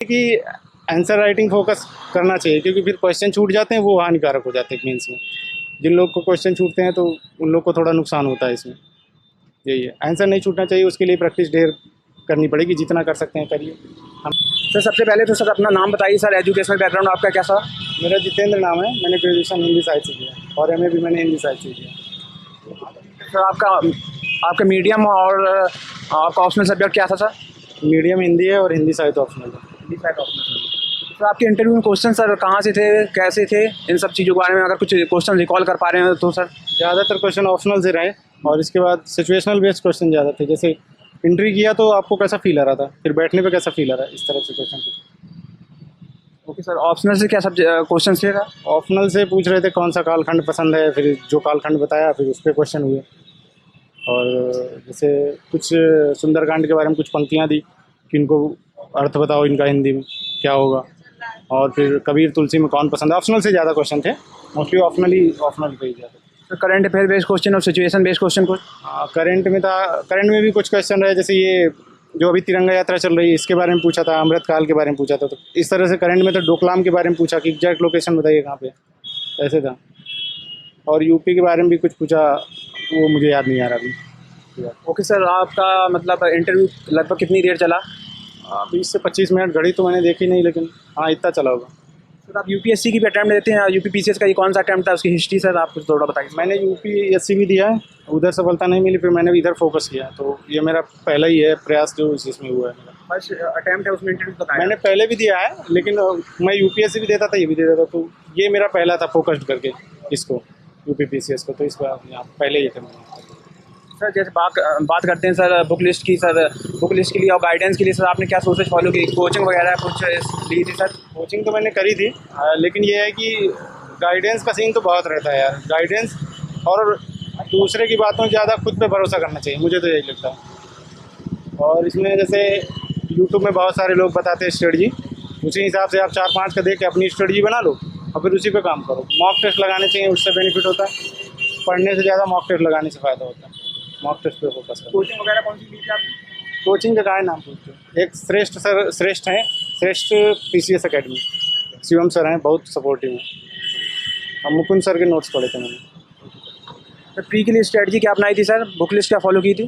कि answer writing focus करना चाहिए, क्योंकि फिर क्वेश्चन छूट जाते हैं, वो हानिकारक हो जाते हैं मेंस में। जिन लोग को क्वेश्चन छूटते हैं तो उन लोग को थोड़ा नुकसान होता है इसमें। यही है, आंसर नहीं छूटना चाहिए, उसके लिए प्रैक्टिस ढेर करनी पड़ेगी, जितना कर सकते हैं करिए। हम सर सबसे पहले तो सर अपना नाम बताइए सर, एजुकेशनल बैकग्राउंड आपका कैसा? मेरा जितेंद्र नाम है, मैंने ग्रेजुएशन हिंदी साहित्य से किया और एमए भी मैंने हिंदी साहित्य से किया। सर आपका मीडियम और आपका ऑप्शनल सब्जेक्ट क्या था सर? मीडियम हिंदी है और हिंदी साहित्य ऑप्शनल है। Hindi side optional. सर आपके इंटरव्यू में क्वेश्चन सर कहाँ से थे, कैसे थे, इन सब चीज़ों के बारे में अगर कुछ क्वेश्चन रिकॉल कर पा रहे हैं तो सर? ज़्यादातर क्वेश्चन ऑप्शनल से रहे और इसके बाद सिचुएशनल बेस्ड क्वेश्चन ज़्यादा थे। जैसे एंट्री किया तो आपको कैसा फील आ रहा था, फिर बैठने पे कैसा फील आ रहा है, इस तरह से क्वेश्चन पूछे। ओके सर, ऑप्शनल से क्या सब क्वेश्चन थे सर? ऑप्शनल से पूछ रहे थे कौन सा कालखंड पसंद है, फिर जो कालखंड बताया फिर उस पर क्वेश्चन हुए। और जैसे कुछ सुंदरकांड के बारे में कुछ पंक्तियाँ दी कि इनको अर्थ बताओ, इनका हिंदी में क्या होगा। और फिर कबीर तुलसी में कौन पसंद है। ऑप्शनल से ज़्यादा क्वेश्चन थे, मोस्टली ऑप्शनल पे ही ज़्यादा। Sir current affair based question और सिचुएशन बेस्ड क्वेश्चन कुछ? हाँ, करंट में था, करंट में भी कुछ क्वेश्चन रहे। जैसे ये जो अभी तिरंगा यात्रा चल रही है इसके बारे में पूछा था, अमृतकाल के बारे में पूछा था। तो इस तरह से करंट में तो डोकलाम के बारे में पूछा कि एग्जैक्ट लोकेशन बताइए कहाँ पे, ऐसे था। और यूपी के बारे में भी कुछ पूछा, वो मुझे याद नहीं आ रहा अभी। ओके सर, आपका मतलब इंटरव्यू लगभग कितनी देर चला? 20 से 25 मिनट, घड़ी तो मैंने देखी नहीं, लेकिन हाँ इतना चला होगा। सर आप यूपीएससी की भी अटैम्प्ट देते हैं, यूपी पीसीएस का ये कौन सा अटैम्प्ट था, उसकी हिस्ट्री सर आप कुछ थोड़ा बताइए। मैंने यूपीएससी भी दिया है, उधर सफलता नहीं मिली, फिर मैंने इधर फोकस किया। तो ये मेरा पहला ही है प्रयास जो इसमें हुआ है मेरा। फर्स्ट अटैम्प्ट है, उसमें इंटरव्यू बताया मैंने पहले भी दिया है, लेकिन मैं यूपीएससी भी देता था, ये भी देता था। तो ये मेरा पहला था फोकस्ड करके इसको, यूपी पीसीएस को। तो इस बार यहाँ पहले ही थे मैंने। सर। जैसे बात करते हैं सर बुक लिस्ट की, सर बुक लिस्ट के लिए और गाइडेंस के लिए सर आपने क्या सोचेज फॉलो की, कोचिंग वगैरह कुछ ली थी सर? कोचिंग तो मैंने करी थी, लेकिन ये है कि गाइडेंस का सीन तो बहुत रहता है यार। गाइडेंस और दूसरे की बातों में ज़्यादा खुद पे भरोसा करना चाहिए, मुझे तो यही लगता है। और इसमें जैसे यूट्यूब में बहुत सारे लोग बताते हैं स्ट्रेटजी, उसी हिसाब से आप 4-5 का देख के अपनी स्ट्रेटजी बना लो और फिर उसी पे काम करो। मॉक टेस्ट लगाने चाहिए, उससे बेनिफिट होता है। पढ़ने से ज़्यादा मॉक टेस्ट लगाने से फ़ायदा होता है। मॉक टेस्ट पे फोकस करो। कोचिंग वगैरह कौन सी ली थी आपने? कोचिंग का क्या नाम पूछते हो? एक श्रेष्ठ सर, श्रेष्ठ हैं, श्रेष्ठ पीसीएस एकेडमी, शिवम सर हैं, बहुत सपोर्टिव हैं। और मुकुंद सर के नोट्स पढ़े थे मैंने। सर प्री के लिए स्ट्रेटजी क्या अपनाई थी सर, बुक लिस्ट क्या फॉलो की थी?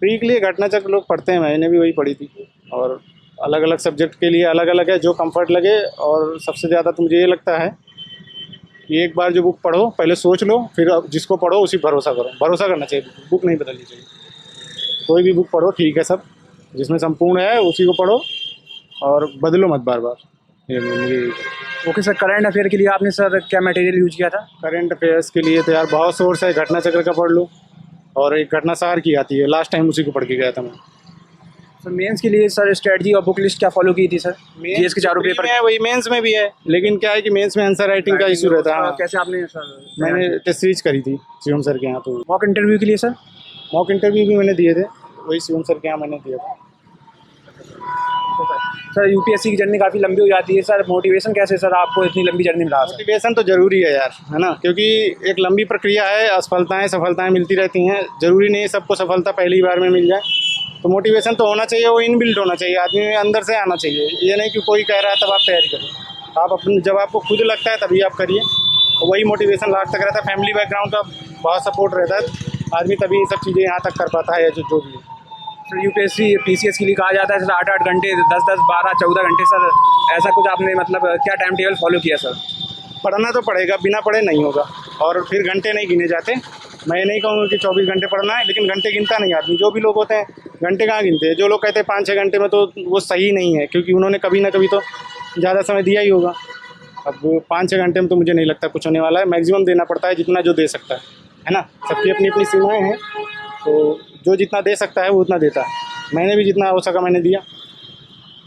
प्री के लिए घटना चक्र लोग पढ़ते हैं, मैंने भी वही पढ़ी थी। और अलग अलग सब्जेक्ट के लिए अलग अलग है, जो कंफर्ट लगे। और सबसे ज़्यादा तो मुझे ये लगता है कि एक बार जो बुक पढ़ो पहले सोच लो, फिर अब जिसको पढ़ो उसी भरोसा करो। भरोसा करना चाहिए, बुक नहीं बदलनी चाहिए। कोई भी बुक पढ़ो ठीक है, सब जिसमें संपूर्ण है उसी को पढ़ो और बदलो मत बार बार। ये मुझे ओके सर, करंट अफेयर के लिए आपने सर क्या मटेरियल यूज किया था? करंट अफेयर्स के लिए तो यार बहुत सोर्स है, घटना चक्र का पढ़ लो और एक घटना सार की आती है, लास्ट टाइम उसी को पढ़ के गया था मैं। सर मेंस के लिए सर स्ट्रेटजी और बुक लिस्ट क्या फॉलो की थी सर? जीएस के चारों पेपर है, वही मेंस में भी है, लेकिन क्या है कि मेंस में आंसर राइटिंग का इशू रहता है। कैसे आपने सर? मैंने टेस्ट सीरीज करी थी शिवम सर के यहाँ। तो मॉक इंटरव्यू के लिए सर? मॉक इंटरव्यू भी मैंने दिए थे, वही शिवम सर के यहाँ मैंने दिया था। सर यूपीएससी की जर्नी काफ़ी लंबी हो जाती है सर, मोटिवेशन कैसे सर आपको इतनी लंबी जर्नी में रहा सर? मोटिवेशन तो जरूरी है यार, है ना, क्योंकि एक लंबी प्रक्रिया है, असफलताएं सफलताएं मिलती रहती हैं। जरूरी नहीं है सबको सफलता पहली बार में मिल जाए। तो मोटिवेशन तो होना चाहिए, वो इनबिल्ट होना चाहिए, आदमी में अंदर से आना चाहिए। ये नहीं कि कोई कह रहा है तब आप तैयारी करो। आप अपने, जब आपको खुद लगता है तभी आप करिए, वही मोटिवेशन लास्ट तक रहता है। फैमिली बैकग्राउंड का बहुत सपोर्ट रहता है, आदमी तभी ये सब चीज़ें यहाँ तक कर पाता है, जो भी है। सर यूपीएससी पीसीएस के लिए कहा जाता है सर 8-8 घंटे, 10-10, 12, 14 घंटे सर, ऐसा कुछ आपने मतलब क्या टाइम टेबल फॉलो किया सर? पढ़ना तो पड़ेगा, बिना पढ़े नहीं होगा। और फिर घंटे नहीं गिने जाते। मैं नहीं कहूँगा कि 24 घंटे पढ़ना है, लेकिन घंटे गिनता नहीं आदमी। जो भी लोग होते हैं घंटे कहाँ गिनते हैं। जो लोग कहते हैं 5-6 घंटे में, तो वो सही नहीं है, क्योंकि उन्होंने कभी ना कभी तो ज़्यादा समय दिया ही होगा। अब 5-6 घंटे में तो मुझे नहीं लगता कुछ होने वाला है। मैक्सिमम देना पड़ता है जितना जो दे सकता है ना। सबकी अपनी अपनी सीमाएँ हैं, तो जो जितना दे सकता है वो उतना देता है। मैंने भी जितना हो सका मैंने दिया।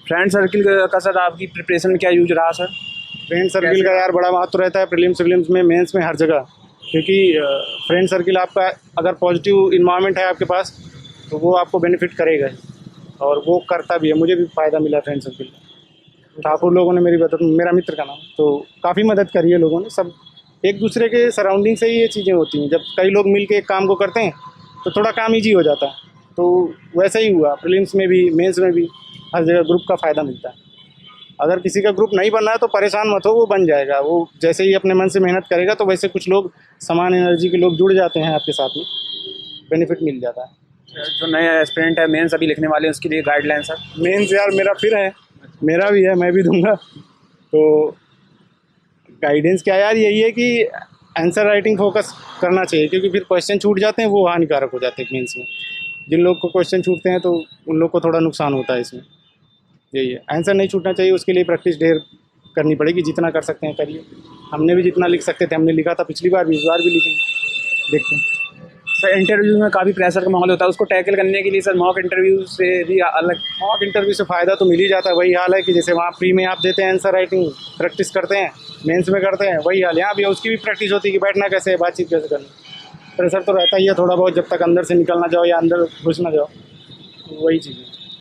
फ्रेंड सर्किल का सर आपकी प्रिपरेशन में क्या यूज रहा सर? फ्रेंड सर्किल का यार बड़ा महत्व रहता है, प्रीलिम्स विलिम्स में, मेंस में, हर जगह। क्योंकि फ्रेंड सर्किल आपका अगर पॉजिटिव इन्वायरमेंट है आपके पास, तो वो आपको बेनिफिट करेगा ही, और वो करता भी है। मुझे भी फ़ायदा मिला फ्रेंड सर्किल का। ठाकुर लोगों ने मेरा मित्र का नाम, तो काफ़ी मदद करी है लोगों ने। सब एक दूसरे के सराउंडिंग से ही ये चीज़ें होती हैं। जब कई लोग मिल के एक काम को करते हैं तो थोड़ा काम ईजी हो जाता है। तो वैसे ही हुआ प्रीलिम्स में भी, मेंस में भी, हर जगह ग्रुप का फ़ायदा मिलता है। अगर किसी का ग्रुप नहीं बन रहा है तो परेशान मत हो, वो बन जाएगा। वो जैसे ही अपने मन से मेहनत करेगा तो वैसे कुछ लोग समान एनर्जी के लोग जुड़ जाते हैं आपके साथ में, बेनिफिट मिल जाता है। जो नए एस्पिरेंट है, मेंस अभी लिखने वाले हैं, उसके लिए गाइडलाइन सर? मेंस यार मेरा फिर है, मेरा भी है, मैं भी दूंगा। तो गाइडेंस क्या यार, यही है कि आंसर राइटिंग फोकस करना चाहिए, क्योंकि फिर क्वेश्चन छूट जाते हैं, वो हानिकारक हो जाते हैं मेंस में। जिन लोग को क्वेश्चन छूटते हैं तो उन लोग को थोड़ा नुकसान होता है इसमें। यही है, आंसर नहीं छूटना चाहिए, उसके लिए प्रैक्टिस ढेर करनी पड़ेगी। जितना कर सकते हैं करिए। हमने भी जितना लिख सकते थे हमने लिखा था पिछली बार भी, इस बार भी लिखेंगे, देखते हैं। सर इंटरव्यू में काफ़ी प्रेशर का माहौल होता है, उसको टैकल करने के लिए सर मॉक इंटरव्यू से भी अलग? मॉक इंटरव्यू से फ़ायदा तो मिल ही जाता है। वही हाल है कि जैसे वहाँ फ्री में आप देते हैं आंसर राइटिंग, प्रैक्टिस करते हैं, मेंस में करते हैं, वही हाल यहाँ भी है। उसकी भी प्रैक्टिस होती है कि बैठना कैसे है, बातचीत कैसे करनी। प्रेशर तो रहता ही है थोड़ा बहुत, जब तक अंदर से निकल ना जाओ या अंदर घुस ना जाओ, वही चीज़ है।